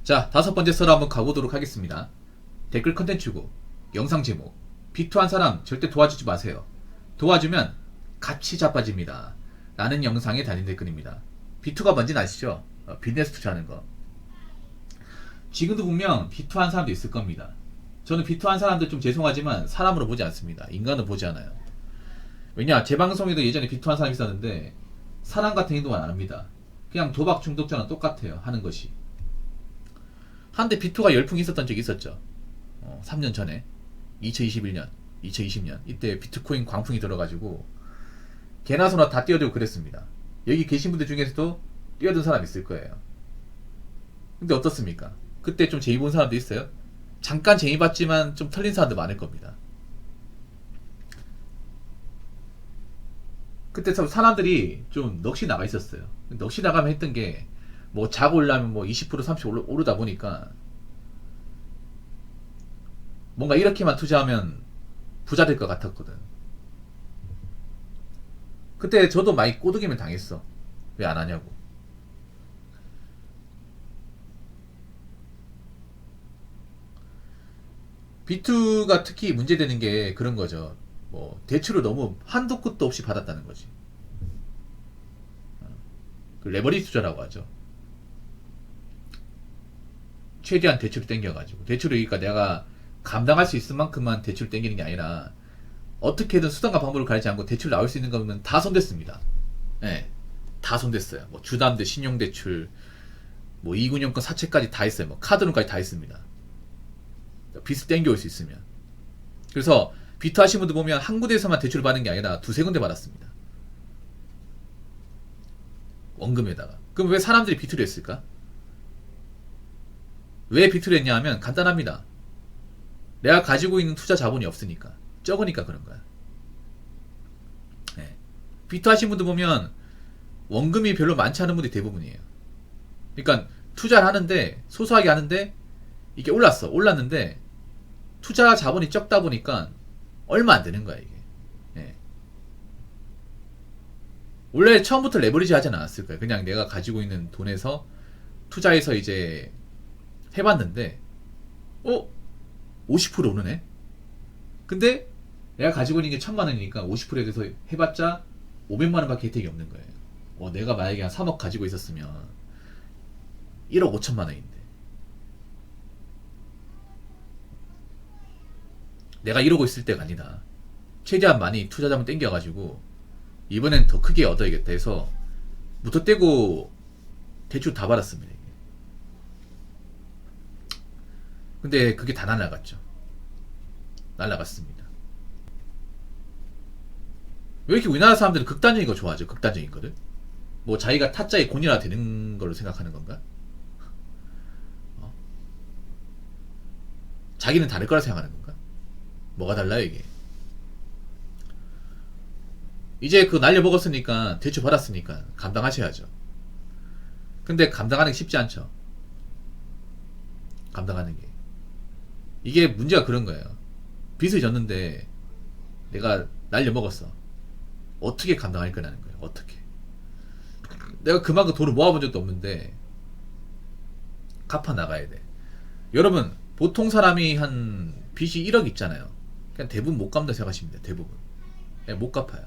자, 5번째 썰 한번 가보도록 하겠습니다. 댓글 컨텐츠고 영상 제목 비투한 사람 절대 도와주지 마세요. 도와주면 같이 자빠집니다. 라는 영상에 달린 댓글입니다. 비투가 뭔지는 아시죠? 비즈니스 투자하는 거. 지금도 분명 비투한 사람도 있을 겁니다. 저는 비투한 사람들 좀 죄송하지만 사람으로 보지 않습니다. 인간으로 보지 않아요. 왜냐, 제 방송에도 예전에 비투한 사람이 있었는데 사람 같은 행동은 안 합니다. 그냥 도박 중독자랑 똑같아요, 하는 것이. 한때 비투가 열풍이 있었던 적이 있었죠. 3년 전에 2021년 2020년 이때 비트코인 광풍이 들어가지고 개나 소나 다 뛰어들고 그랬습니다. 여기 계신 분들 중에서도 뛰어든 사람 있을 거예요. 근데 어떻습니까? 그때 좀 재미 본 사람도 있어요? 잠깐 재미 봤지만 좀 털린 사람도 많을 겁니다. 그때 참 사람들이 좀 넋이 나가 있었어요. 넋이 나가면 했던 게 뭐 자고 올라면 뭐 20% 30% 오르다 보니까 뭔가 이렇게만 투자하면 부자 될 것 같았거든. 그때 저도 많이 꼬드김을 당했어. 왜 안 하냐고. 비투가 특히 문제되는 게 그런 거죠. 뭐 대출을 너무 한도 끝도 없이 받았다는 거지. 그 레버리지 투자라고 하죠. 최대한 대출을 땡겨가지고 대출을 그러니까 내가 감당할 수 있을 만큼만 대출을 땡기는 게 아니라 어떻게든 수단과 방법을 가리지 않고 대출 나올 수 있는 거면 다 손댔습니다. 네, 다 손댔어요. 뭐 주담대, 신용대출, 뭐 2군형권 사채까지 다 했어요. 뭐 카드론까지 다 했습니다. 빚을 땡겨올 수 있으면. 그래서 비투 하신 분들 보면 한 군데에서만 대출을 받는 게 아니라 두세 군데 받았습니다. 원금에다가. 그럼 왜 사람들이 비투를 했을까? 왜 비투를 했냐 하면 간단합니다. 내가 가지고 있는 투자 자본이 없으니까. 적으니까 그런 거야. 네. 비투 하신 분들 보면 원금이 별로 많지 않은 분들이 대부분이에요. 그러니까 투자를 하는데 소소하게 하는데 이게 올랐는데 투자 자본이 적다 보니까 얼마 안 되는 거야 이게. 네. 원래 처음부터 레버리지 하진 않았을 거예요. 그냥 내가 가지고 있는 돈에서 투자해서 이제 해봤는데 50% 오르네? 근데 내가 가지고 있는 게 1000만원이니까 50%에 대해서 해봤자 500만원 밖에 혜택이 없는 거예요. 내가 만약에 한 3억 가지고 있었으면 1억 5천만원인데 내가 이러고 있을 때가 아니다. 최대한 많이 투자 자본 땡겨가지고 이번엔 더 크게 얻어야겠다 해서 무턱 떼고 대출 다 받았습니다. 근데 그게 다 날라갔죠. 날라갔습니다. 왜 이렇게 우리나라 사람들은 극단적인 거 좋아하죠? 극단적인 거를. 뭐 자기가 타짜의 곤이라 되는 걸로 생각하는 건가? 자기는 다를 거라 생각하는 건가? 뭐가 달라요 이게? 이제 그 날려먹었으니까 대출 받았으니까 감당하셔야죠. 근데 감당하는 게 쉽지 않죠. 감당하는 게. 이게 문제가 그런 거예요. 빚을 졌는데 내가 날려먹었어. 어떻게 감당할 거냐는 거예요. 어떻게. 내가 그만큼 돈을 모아본 적도 없는데 갚아 나가야 돼. 여러분 보통 사람이 한 빚이 1억 있잖아요. 그냥 대부분 못 갚는다 생각하시면 돼요. 대부분. 못 갚아요.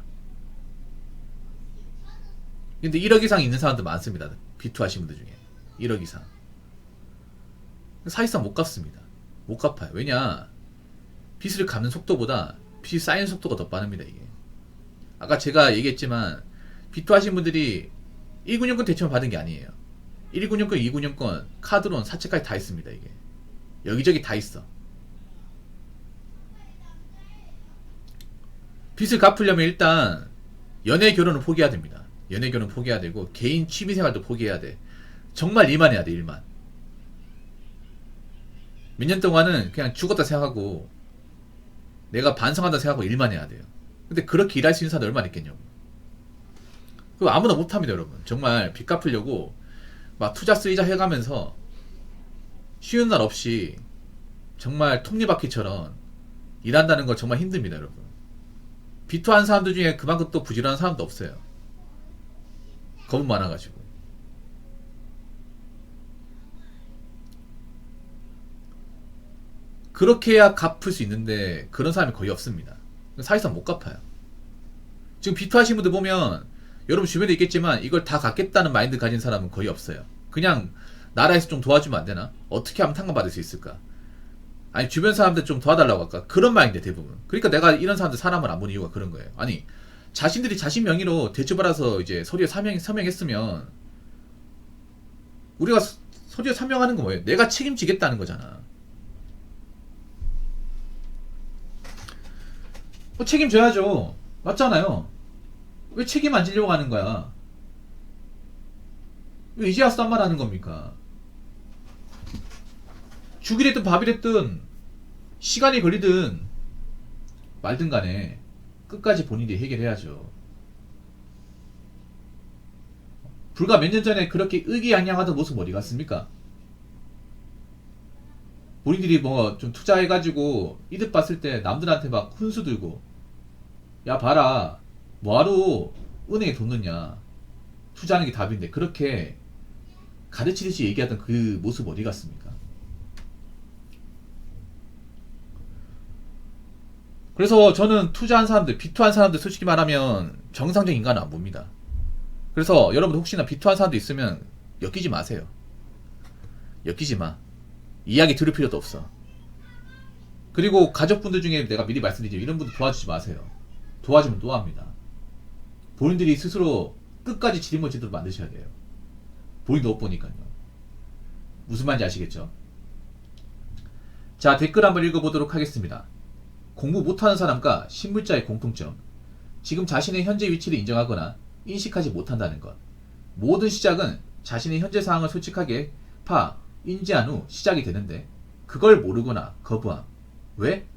근데 1억 이상 있는 사람들 많습니다. 비투 하신 분들 중에 1억 이상 사실상 못 갚습니다. 못 갚아요. 왜냐, 빚을 갚는 속도보다 빚이 쌓이는 속도가 더 빠릅니다. 이게 아까 제가 얘기했지만 비투 하신 분들이 1군형권 대출만 받은 게 아니에요. 1군형권, 2군형권, 카드론, 사채까지 다 있습니다. 이게 여기저기 다 있어. 빚을 갚으려면 일단 연애 결혼을 포기해야 됩니다. 연애 결혼 포기해야 되고 개인 취미생활도 포기해야 돼. 정말 일만 해야 돼. 일만. 몇 년 동안은 그냥 죽었다 생각하고 내가 반성한다 생각하고 일만 해야 돼요. 근데 그렇게 일할 수 있는 사람이 얼마나 있겠냐고. 그거 아무나 못합니다. 여러분. 정말 빚 갚으려고 막 투자 쓰이자 해가면서 쉬는 날 없이 정말 톱니바퀴처럼 일한다는 거 정말 힘듭니다. 여러분. 비투한 사람들 중에 그만큼 또 부지런한 사람도 없어요. 겁은 많아가지고. 그렇게 해야 갚을 수 있는데 그런 사람이 거의 없습니다. 사실상 못 갚아요. 지금 비투 하신 분들 보면 여러분 주변에 있겠지만 이걸 다 갚겠다는 마인드 가진 사람은 거의 없어요. 그냥 나라에서 좀 도와주면 안 되나? 어떻게 하면 탕감받을 수 있을까? 아니 주변 사람들 좀 도와달라고 할까? 그런 마인드 대부분. 그러니까 내가 이런 사람들 사람을 안 보는 이유가 그런 거예요. 아니 자신들이 자신 명의로 대출받아서 이제 서류에 서명했으면 우리가 서류에 서명하는 거 뭐예요? 내가 책임지겠다는 거잖아. 뭐 책임져야죠. 맞잖아요. 왜 책임 안 지려고 하는 거야? 왜 이제 와서 딴 말 하는 겁니까? 죽이랬든 밥이랬든 시간이 걸리든 말든 간에 끝까지 본인이 해결해야죠. 불과 몇 년 전에 그렇게 의기양양하던 모습 어디 갔습니까? 본인들이 뭐 좀 투자해가지고 이득 봤을 때 남들한테 막 훈수 들고 야 봐라 뭐하러 은행에 돈 넣냐 투자하는 게 답인데 그렇게 가르치듯이 얘기하던 그 모습 어디 갔습니까? 그래서 저는 투자한 사람들, 비투한 사람들 솔직히 말하면 정상적인 인간은 안 봅니다. 그래서 여러분 혹시나 비투한 사람도 있으면 엮이지 마세요. 엮이지 마. 이야기 들을 필요도 없어. 그리고 가족분들 중에 내가 미리 말씀드리지만 이런 분들 도와주지 마세요. 도와주면 또 합니다. 본인들이 스스로 끝까지 지리머지도록 만드셔야 돼요. 본인도 못 보니까요. 무슨 말인지 아시겠죠? 자, 댓글 한번 읽어보도록 하겠습니다. 공부 못하는 사람과 신물자의 공통점. 지금 자신의 현재 위치를 인정하거나 인식하지 못한다는 것. 모든 시작은 자신의 현재 상황을 솔직하게 인지한 후 시작이 되는데 그걸 모르거나 거부함. 왜?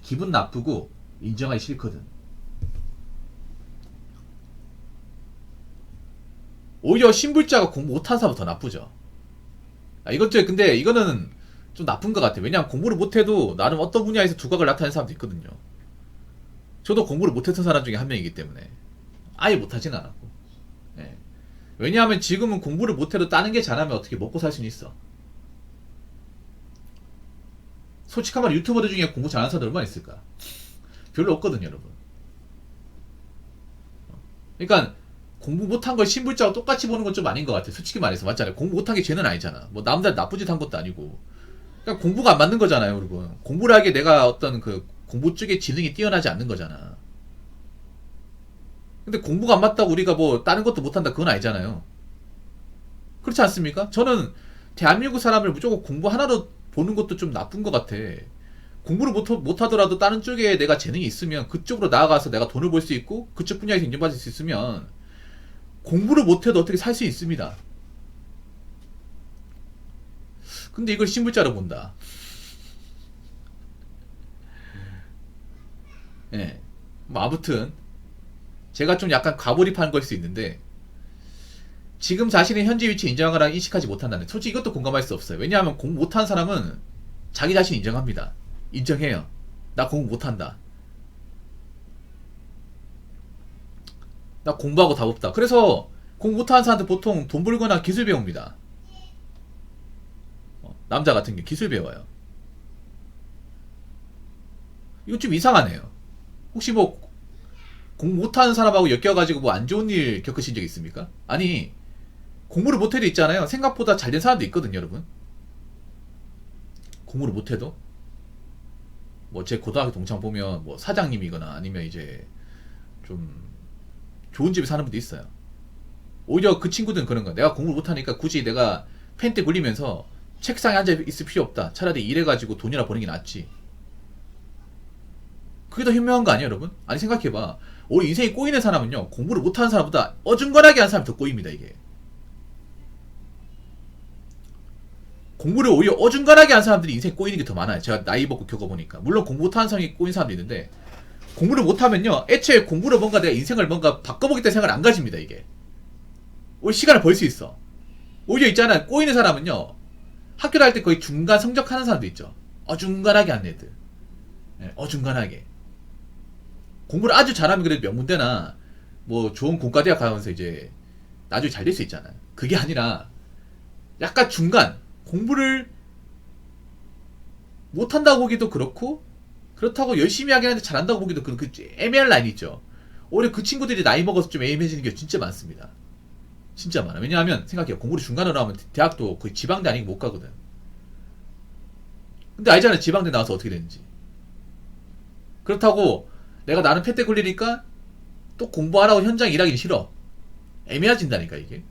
기분 나쁘고 인정하기 싫거든. 오히려 신불자가 공부 못하는 사람은 더 나쁘죠. 근데 이거는 좀 나쁜 것 같아요. 왜냐하면 공부를 못해도 나름 어떤 분야에서 두각을 나타내는 사람도 있거든요. 저도 공부를 못했던 사람 중에 한 명이기 때문에 아예 못하진 않았고. 예. 왜냐하면 지금은 공부를 못해도 다른 게 잘하면 어떻게 먹고 살 수는 있어. 솔직한 말 유튜버들 중에 공부 잘하는 사람들 얼마나 있을까? 별로 없거든요, 여러분. 그러니까 공부 못한 걸 신불자와 똑같이 보는 건 좀 아닌 것 같아요. 솔직히 말해서 맞잖아요. 공부 못한 게 죄는 아니잖아. 뭐 남들 나쁜 짓 한 것도 아니고. 그러니까 공부가 안 맞는 거잖아요, 여러분. 공부를 하기에 내가 어떤 그 공부 쪽에 지능이 뛰어나지 않는 거잖아. 근데 공부가 안 맞다고 우리가 뭐 다른 것도 못한다 그건 아니잖아요. 그렇지 않습니까? 저는 대한민국 사람을 무조건 공부 하나로 보는 것도 좀 나쁜 것 같아. 공부를 못하더라도 다른 쪽에 내가 재능이 있으면 그쪽으로 나아가서 내가 돈을 벌 수 있고 그쪽 분야에서 인정받을 수 있으면 공부를 못해도 어떻게 살 수 있습니다. 근데 이걸 신불자로 본다. 예. 뭐 아무튼 제가 좀 약간 과몰입한 걸 수 있는데 지금 자신의 현재 위치 인정하거나 인식하지 못한다는 솔직히 이것도 공감할 수 없어요. 왜냐하면 공부 못하는 사람은 자기 자신 인정합니다. 인정해요. 나 공부 못한다. 나 공부하고 답 없다. 그래서 공부 못하는 사람한테 보통 돈 벌거나 기술 배웁니다. 남자 같은 게 기술 배워요. 이거 좀 이상하네요. 혹시 뭐 공부 못하는 사람하고 엮여가지고 뭐 안 좋은 일 겪으신 적 있습니까? 아니 공부를 못해도 있잖아요. 생각보다 잘된 사람도 있거든요, 여러분. 공부를 못해도 뭐 제 고등학교 동창 보면 뭐 사장님이거나 아니면 이제 좀 좋은 집에 사는 분도 있어요. 오히려 그 친구들은 그런 거야. 내가 공부를 못하니까 굳이 내가 펜트 굴리면서 책상에 앉아 있을 필요 없다. 차라리 일해가지고 돈이나 버는 게 낫지. 그게 더 현명한 거 아니야, 여러분? 아니 생각해봐. 우리 인생이 꼬이는 사람은요, 공부를 못하는 사람보다 어중간하게 하는 사람이 더 꼬입니다, 이게. 공부를 오히려 어중간하게 하는 사람들이 인생이 꼬이는 게 더 많아요. 제가 나이 먹고 겪어보니까. 물론 공부 못하는 사람이 꼬인 사람도 있는데 공부를 못하면요, 애초에 공부로 뭔가 내가 인생을 뭔가 바꿔보겠다는 생각을 안 가집니다, 이게. 오히려 시간을 벌 수 있어. 오히려 있잖아, 꼬이는 사람은요, 학교 다닐 때 거의 중간 성적하는 사람도 있죠. 어중간하게 하는 애들. 네, 어중간하게. 공부를 아주 잘하면 그래도 명문대나 뭐 좋은 공과대학 가면서 이제 나중에 잘 될 수 있잖아요. 그게 아니라 약간 중간 공부를 못한다고 보기도 그렇고, 그렇다고 열심히 하긴 하는데 잘한다고 보기도 그 애매한 라인이 있죠. 오히려 그 친구들이 나이 먹어서 좀 애매해지는 게 진짜 많습니다. 진짜 많아. 왜냐하면 생각해요. 공부를 중간으로 하면 대학도 거의 지방대 아니고 못 가거든. 근데 알잖아. 지방대 나와서 어떻게 되는지. 그렇다고 내가 나는 팻대 굴리니까 또 공부 안 하고 현장 일하기 싫어. 애매해진다니까 이게.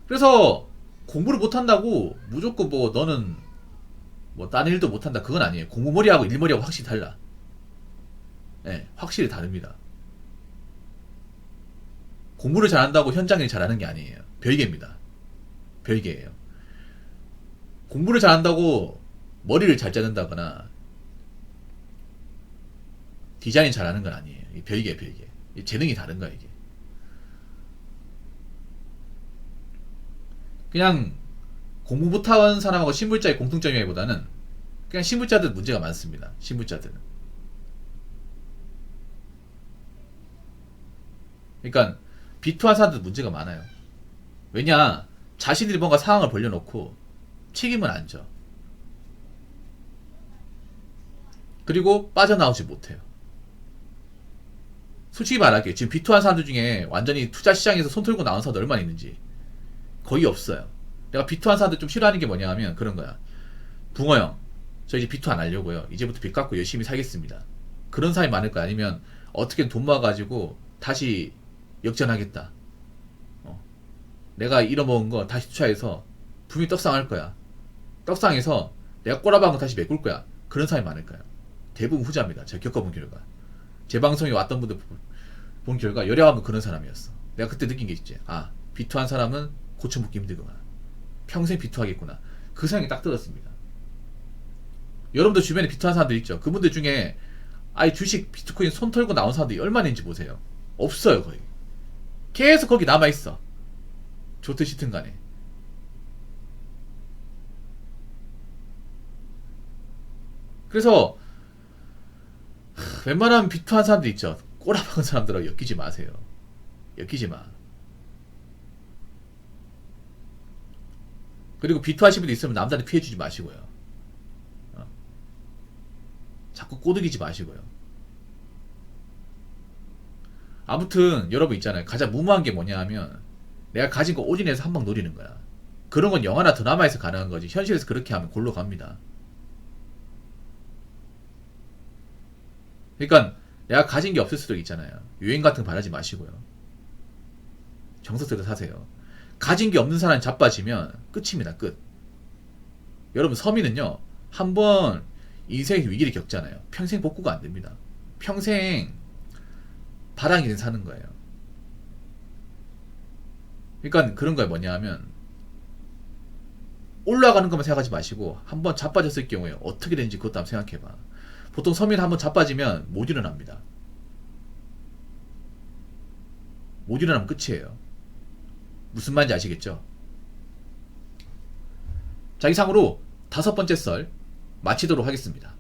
그래서 공부를 못한다고 무조건 뭐 너는 뭐 딴 일도 못한다 그건 아니에요. 공부머리하고 일머리하고 확실히 달라. 네, 확실히 다릅니다. 공부를 잘한다고 현장일 잘하는 게 아니에요. 별개입니다. 별개예요. 공부를 잘한다고 머리를 잘 짜는다거나 디자인 잘하는 건 아니에요. 별개. 재능이 다른 거야 이게. 그냥 공부 못하는 사람하고 신불자의 공통점이기보다는 그냥 신불자들 문제가 많습니다. 신불자들은. 그러니까 비투한 사람들 문제가 많아요. 왜냐, 자신들이 뭔가 상황을 벌려놓고 책임을 안 져. 그리고 빠져나오지 못해요. 솔직히 말할게요. 지금 비투한 사람들 중에 완전히 투자 시장에서 손 털고 나온 사람들 얼마나 있는지 거의 없어요. 내가 비투한 사람들 좀 싫어하는 게 뭐냐 하면 그런 거야. 붕어 형, 저 이제 비투 안 하려고요. 이제부터 빚 갚고 열심히 살겠습니다. 그런 사람이 많을 거야. 아니면 어떻게든 돈 모아가지고 다시 역전하겠다. 내가 잃어먹은 거 다시 투자해서 분명히 떡상할 거야. 떡상해서 내가 꼬라박은 거 다시 메꿀 거야. 그런 사람이 많을까요? 대부분 후자입니다. 제가 겪어본 결과. 제 방송에 왔던 분들 본 결과 여려하면 그런 사람이었어. 내가 그때 느낀 게 있지. 아, 비투한 사람은 고쳐먹기 힘들구나. 평생 비투하겠구나. 그 생각이 딱 들었습니다. 여러분들 주변에 비투한 사람들 있죠. 그분들 중에 아예 주식 비트코인 손 털고 나온 사람들이 얼마나 있는지 보세요. 없어요 거의. 계속 거기 남아있어. 좋든 싫든 간에. 그래서 웬만하면 비투한 사람들 있죠. 꼬라박은 사람들하고 엮이지 마세요. 엮이지 마. 그리고 비투하신 분도 있으면 남들한테 피해주지 마시고요. 자꾸 꼬드기지 마시고요. 아무튼 여러분 있잖아요. 가장 무모한 게 뭐냐 하면 내가 가진 거 올인해서 한 방 노리는 거야. 그런 건 영화나 드라마에서 가능한 거지. 현실에서 그렇게 하면 골로 갑니다. 그러니까 내가 가진 게 없을 수도 있잖아요. 유행 같은 거 바라지 마시고요. 정석대로 사세요. 가진 게 없는 사람이 자빠지면 끝입니다. 끝. 여러분 서민은요. 한번 인생의 위기를 겪잖아요. 평생 복구가 안 됩니다. 평생 바닥에 사는 거예요. 그러니까 그런 거에 뭐냐 하면 올라가는 것만 생각하지 마시고 한번 자빠졌을 경우에 어떻게 되는지 그것도 한번 생각해봐. 보통 서민 한번 자빠지면 못 일어납니다. 못 일어나면 끝이에요. 무슨 말인지 아시겠죠? 자, 이상으로 5번째 썰 마치도록 하겠습니다.